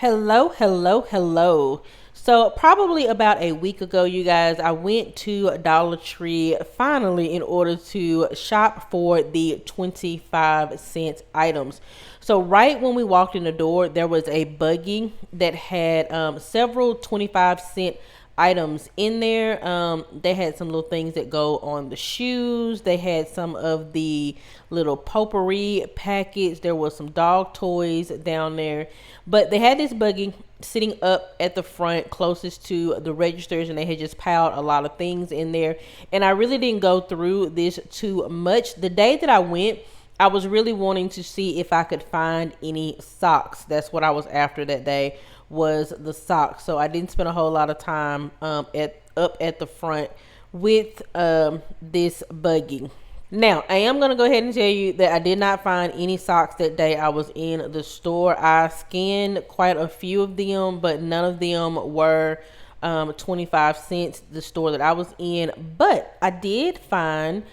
Hello, hello, hello. So, probably about a week ago, you guys, I went to Dollar Tree finally in order to shop for the 25-cent items. So, right when we walked in the door, there was a buggy that had several 25-cent items in there. They had some little things that go on the shoes. They had some of the little potpourri packets. There was some dog toys down there. But they had this buggy sitting up at the front closest to the registers, and they had just piled a lot of things in there. And I really didn't go through this too much. The day that I went, I was really wanting to see if I could find any socks. That's what I was after that day, was the socks. So I didn't spend a whole lot of time at up at the front with this buggy. Now, I am going to go ahead and tell you that I did not find any socks that day I was in the store. I scanned quite a few of them, but none of them were 25 cents, the store that I was in. But I did find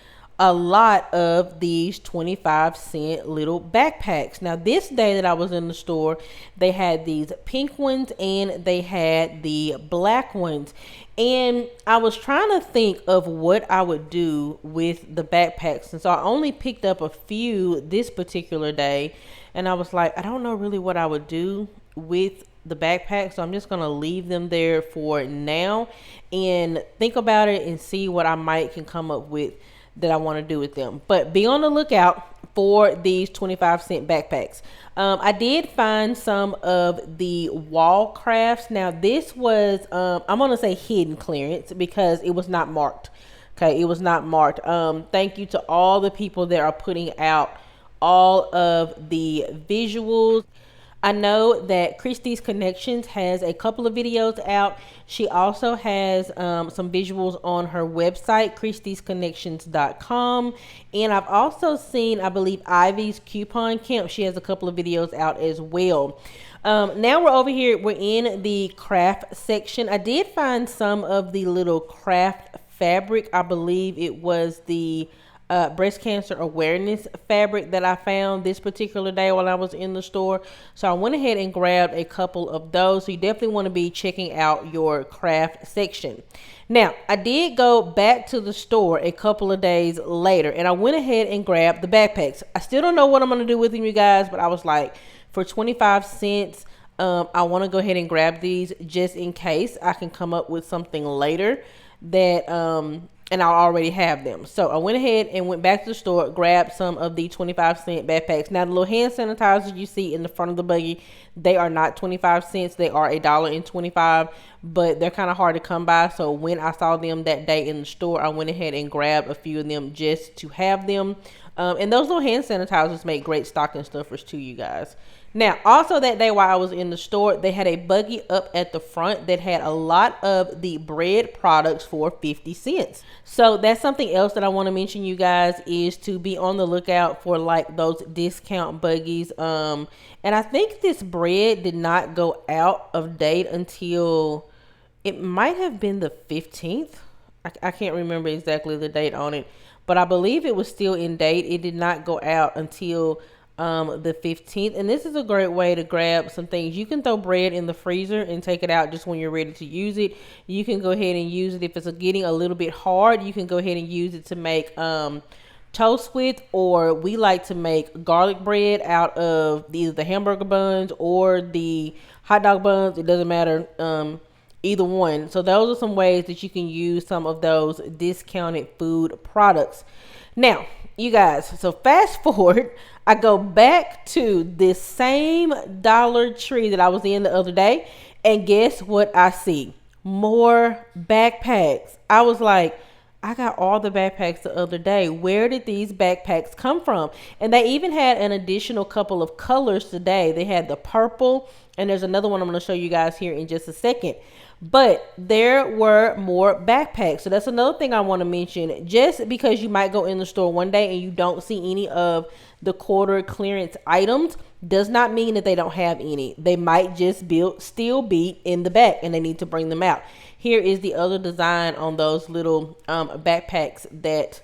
a lot of these 25-cent little backpacks. Now, this day that I was in the store, they had these pink ones and they had the black ones. And I was trying to think of what I would do with the backpacks. And so I only picked up a few this particular day. And I was like, I don't know really what I would do with the backpack, so I'm just gonna leave them there for now and think about it and see what I might can come up with that I want to do with them. But be on the lookout for these 25-cent backpacks. I did find some of the wall crafts. Now this was I'm gonna say hidden clearance because it was not marked. Okay, it was not marked. Thank you to all the people that are putting out all of the visuals. I know that Christie's Connections has a couple of videos out. She also has some visuals on her website, christiesconnections.com. And I've also seen, I believe, Ivy's Coupon Camp. She has a couple of videos out as well. Now we're over here. We're in the craft section. I did find some of the little craft fabric. I believe it was the breast cancer awareness fabric that I found this particular day while I was in the store. So I went ahead and grabbed a couple of those. So you definitely want to be checking out your craft section. Now, I did go back to the store a couple of days later and I went ahead and grabbed the backpacks. I still don't know what I'm going to do with them, you guys, but I was like, for 25 cents, I want to go ahead and grab these just in case I can come up with something later that and I already have them. So I went ahead and went back to the store, grabbed some of the 25-cent backpacks. Now the little hand sanitizers you see in the front of the buggy, they are not 25 cents. They are $1.25, but they're kind of hard to come by. So when I saw them that day in the store, I went ahead and grabbed a few of them just to have them. And those little hand sanitizers make great stocking stuffers too, you guys. Now, also that day while I was in the store, they had a buggy up at the front that had a lot of the bread products for 50 cents. So that's something else that I want to mention, you guys, is to be on the lookout for like those discount buggies. And I think this bread did not go out of date until it might have been the 15th. I can't remember exactly the date on it, but I believe it was still in date. It did not go out until the 15th. And this is a great way to grab some things. You can throw bread in the freezer and take it out just when you're ready to use it. You can go ahead and use it if it's getting a little bit hard. You can go ahead and use it to make toast with, or we like to make garlic bread out of either the hamburger buns or the hot dog buns. It doesn't matter, either one. So those are some ways that you can use some of those discounted food products. Now, you guys, so fast forward, I go back to this same Dollar Tree that I was in the other day, and guess what I see? More backpacks. I was like, I got all the backpacks the other day. Where did these backpacks come from? And they even had an additional couple of colors today. They had the purple, and there's another one I'm going to show you guys here in just a second. But there were more backpacks. So that's another thing I want to mention. Just because you might go in the store one day and you don't see any of the quarter clearance items does not mean that they don't have any. They might just still be in the back and they need to bring them out. Here is the other design on those little backpacks that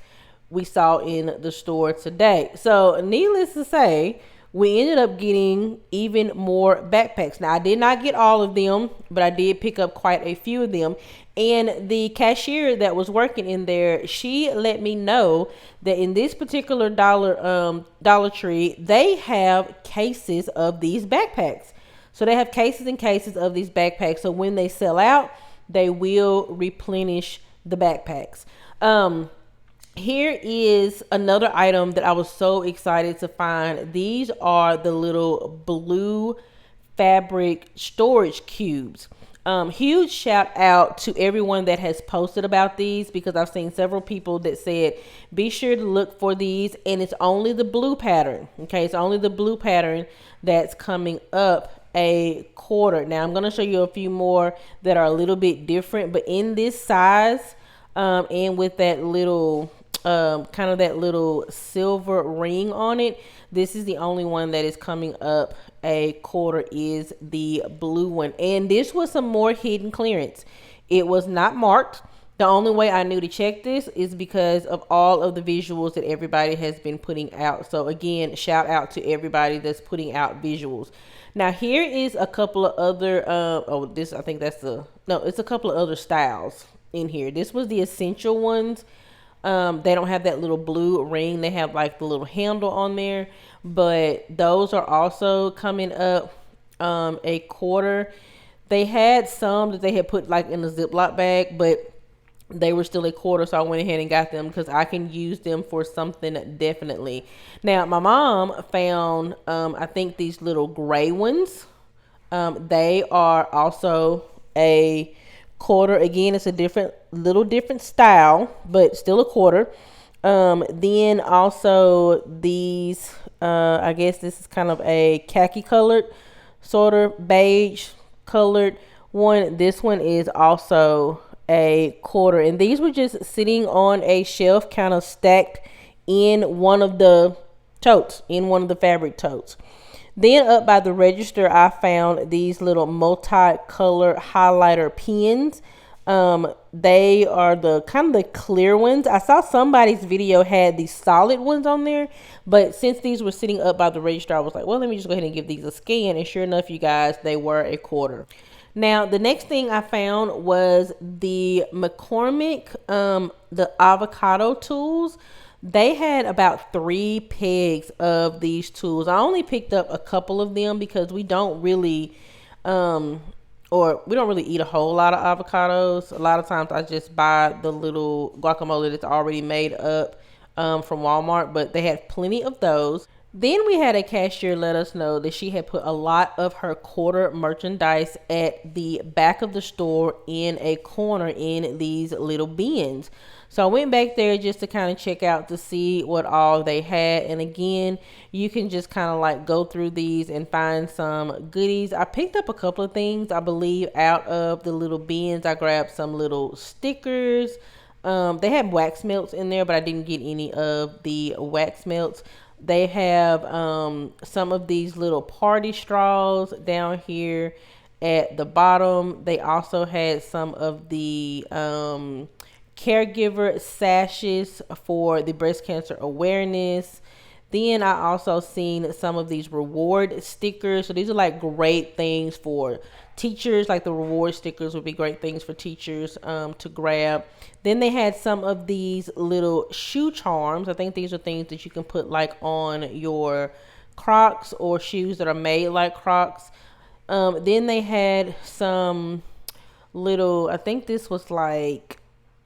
we saw in the store today. So needless to say, we ended up getting even more backpacks. Now, I did not get all of them, but I did pick up quite a few of them. And the cashier that was working in there, she let me know that in this particular Dollar Tree, they have cases of these backpacks. So they have cases and cases of these backpacks. So when they sell out, they will replenish the backpacks. Here is another item that I was so excited to find. These are the little blue fabric storage cubes. Huge shout out to everyone that has posted about these, because I've seen several people that said be sure to look for these, and it's only the blue pattern. Okay, it's only the blue pattern that's coming up a quarter. Now I'm going to show you a few more that are a little bit different, but in this size, and with that little kind of that little silver ring on it, this is the only one that is coming up a quarter, is the blue one. And this was some more hidden clearance. It was not marked. The only way I knew to check this is because of all of the visuals that everybody has been putting out. So again, shout out to everybody that's putting out visuals. Now here is a couple of other it's a couple of other styles in here. This was the essential ones. They don't have that little blue ring. They have like the little handle on there, but those are also coming up a quarter. They had some that they had put like in a Ziploc bag, but they were still a quarter, so I went ahead and got them because I can use them for something definitely. Now my mom found I think these little gray ones. They are also a quarter. Again, it's a different style, but still a quarter. Then also these I guess this is kind of a khaki colored, sort of beige colored one. This one is also a quarter, and these were just sitting on a shelf, kind of stacked in one of the totes, in one of the fabric totes. Then up by the register, I found these little multi-color highlighter pens. They are the kind of the clear ones. I saw somebody's video had these solid ones on there, but since these were sitting up by the register, I was like, well, let me just go ahead and give these a scan. And sure enough, you guys, they were a quarter. Now, the next thing I found was the McCormick, the avocado tools. They had about 3 pegs of these tools. I only picked up a couple of them because we don't really eat a whole lot of avocados. A lot of times I just buy the little guacamole that's already made up from Walmart, but they had plenty of those. Then we had a cashier let us know that she had put a lot of her quarter merchandise at the back of the store in a corner in these little bins. So I went back there just to kind of check out to see what all they had. And again, you can just kind of like go through these and find some goodies. I picked up a couple of things, I believe, out of the little bins. I grabbed some little stickers. They had wax melts in there, but I didn't get any of the wax melts. They have some of these little party straws down here at the bottom. They also had some of the caregiver sashes for the breast cancer awareness. Then I also seen some of these reward stickers. So these are like great things for teachers. Like the reward stickers would be great things for teachers to grab. Then they had some of these little shoe charms. I think these are things that you can put like on your Crocs or shoes that are made like Crocs. Then they had some little, I think this was like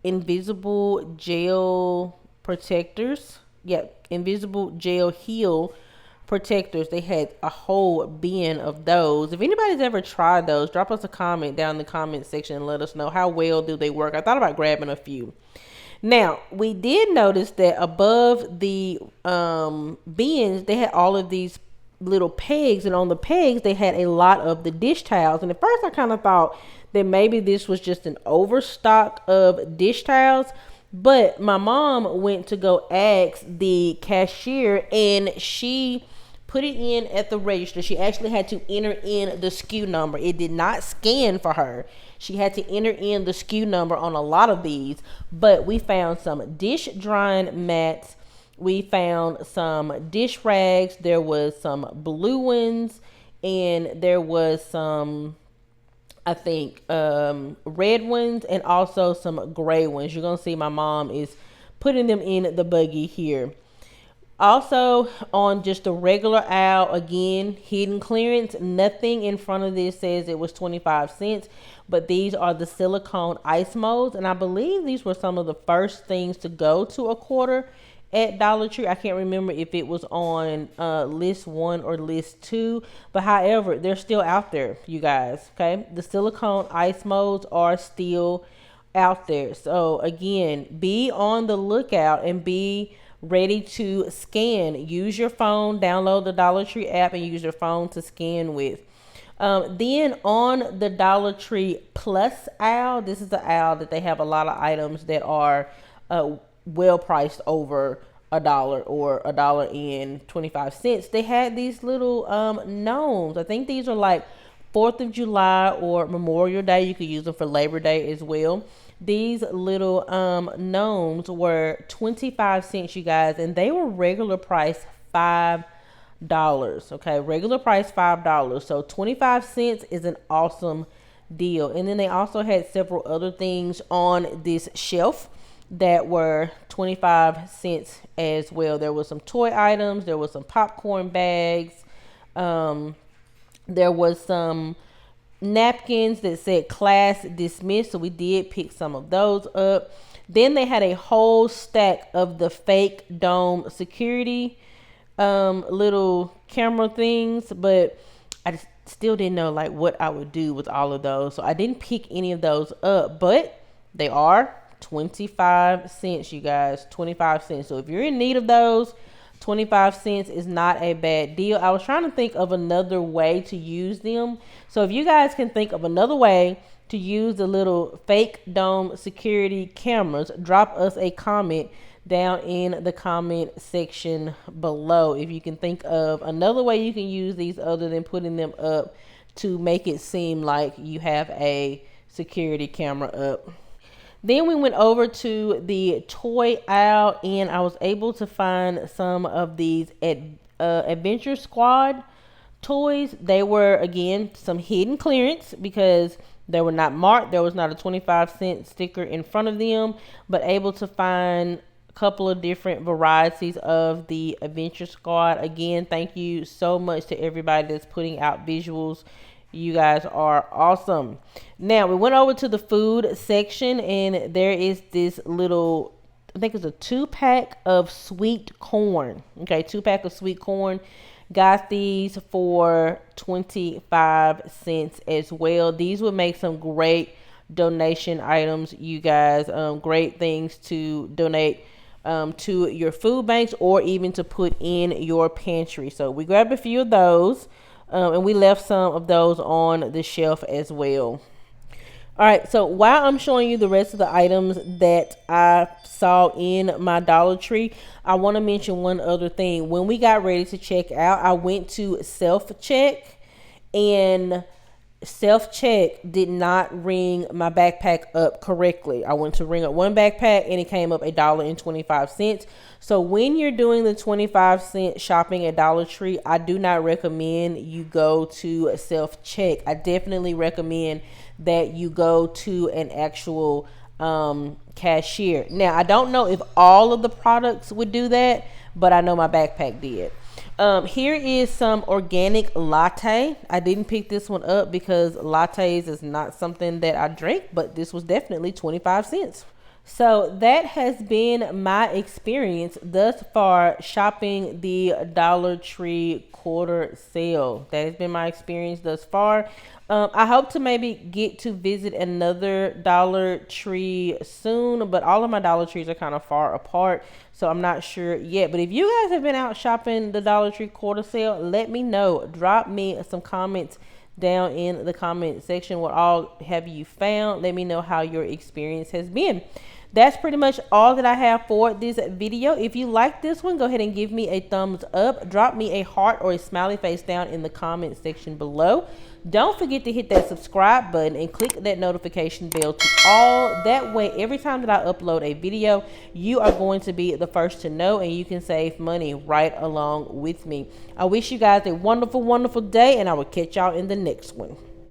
invisible gel protectors. Yeah, invisible gel heel protectors. They had a whole bin of those. If anybody's ever tried those, drop us a comment down in the comment section and let us know how well do they work. I thought about grabbing a few. Now, we did notice that above the bins, they had all of these little pegs, and on the pegs, they had a lot of the dish towels. And at first, I kind of thought that maybe this was just an overstock of dish towels. But my mom went to go ask the cashier, and she put it in at the register. She actually had to enter in the SKU number. It did not scan for her. She had to enter in the SKU number on a lot of these. But we found some dish drying mats. We found some dish rags. There was some blue ones, and there was some, I think, red ones, and also some gray ones. You're gonna see my mom is putting them in the buggy here. Also, on just a regular aisle, again, hidden clearance, nothing in front of this says it was 25 cents, but these are the silicone ice molds, and I believe these were some of the first things to go to a quarter at Dollar Tree. I can't remember if it was on list 1 or list 2, but however, they're still out there, you guys. Okay, the silicone ice molds are still out there. So again, be on the lookout and be ready to scan. Use your phone, download the Dollar Tree app, and use your phone to scan with. Then on the Dollar Tree Plus aisle, this is the aisle that they have a lot of items that are well priced over $1 or $1.25. They had these little gnomes. I think these are like 4th of July or Memorial Day. You could use them for Labor Day as well. These little gnomes were 25 cents, you guys, and they were regular price $5. Okay, regular price $5. So 25 cents is an awesome deal. And then they also had several other things on this shelf that were 25 cents as well. There was some toy items, there was some popcorn bags, there was some napkins that said class dismissed, so we did pick some of those up. Then they had a whole stack of the fake dome security little camera things, but I just still didn't know like what I would do with all of those, so I didn't pick any of those up, but they are 25 cents, you guys. 25 cents. So if you're in need of those, 25 cents is not a bad deal. I was trying to think of another way to use them. So if you guys can think of another way to use the little fake dome security cameras, drop us a comment down in the comment section below. If you can think of another way you can use these other than putting them up to make it seem like you have a security camera up. Then we went over to the toy aisle, and I was able to find some of these Adventure Squad toys. They were, again, some hidden clearance because they were not marked. There was not a 25-cent sticker in front of them, but able to find a couple of different varieties of the Adventure Squad. Again, thank you so much to everybody that's putting out visuals. You guys are awesome. Now we went over to the food section, and there is this little, I think it's a 2-pack of sweet corn. Okay, 2-pack of sweet corn. Got these for 25 cents as well. These would make some great donation items, you guys. Great things to donate to your food banks or even to put in your pantry. So we grabbed a few of those. And we left some of those on the shelf as well. All right, so while I'm showing you the rest of the items that I saw in my Dollar Tree, I want to mention one other thing. When we got ready to check out, I went to self-check, and self-check did not ring my backpack up correctly. I went to ring up one backpack and it came up $1.25. So when you're doing the 25-cent shopping at Dollar Tree, I do not recommend you go to self-check. I definitely recommend that you go to an actual cashier. Now, I don't know if all of the products would do that, but I know my backpack did. Here is some organic latte. I didn't pick this one up because lattes is not something that I drink, but this was definitely 25 cents. So that has been my experience thus far shopping the Dollar Tree quarter sale. That has been my experience thus far. I hope to maybe get to visit another Dollar Tree soon, but all of my Dollar Trees are kind of far apart, so I'm not sure yet. But if you guys have been out shopping the Dollar Tree quarter sale, let me know. Drop me some comments down in the comment section. What all have you found? Let me know how your experience has been. That's pretty much all that I have for this video. If you like this one, go ahead and give me a thumbs up. Drop me a heart or a smiley face down in the comment section below. Don't forget to hit that subscribe button and click that notification bell to all. That way, every time that I upload a video, you are going to be the first to know, and you can save money right along with me. I wish you guys a wonderful, wonderful day, and I will catch y'all in the next one.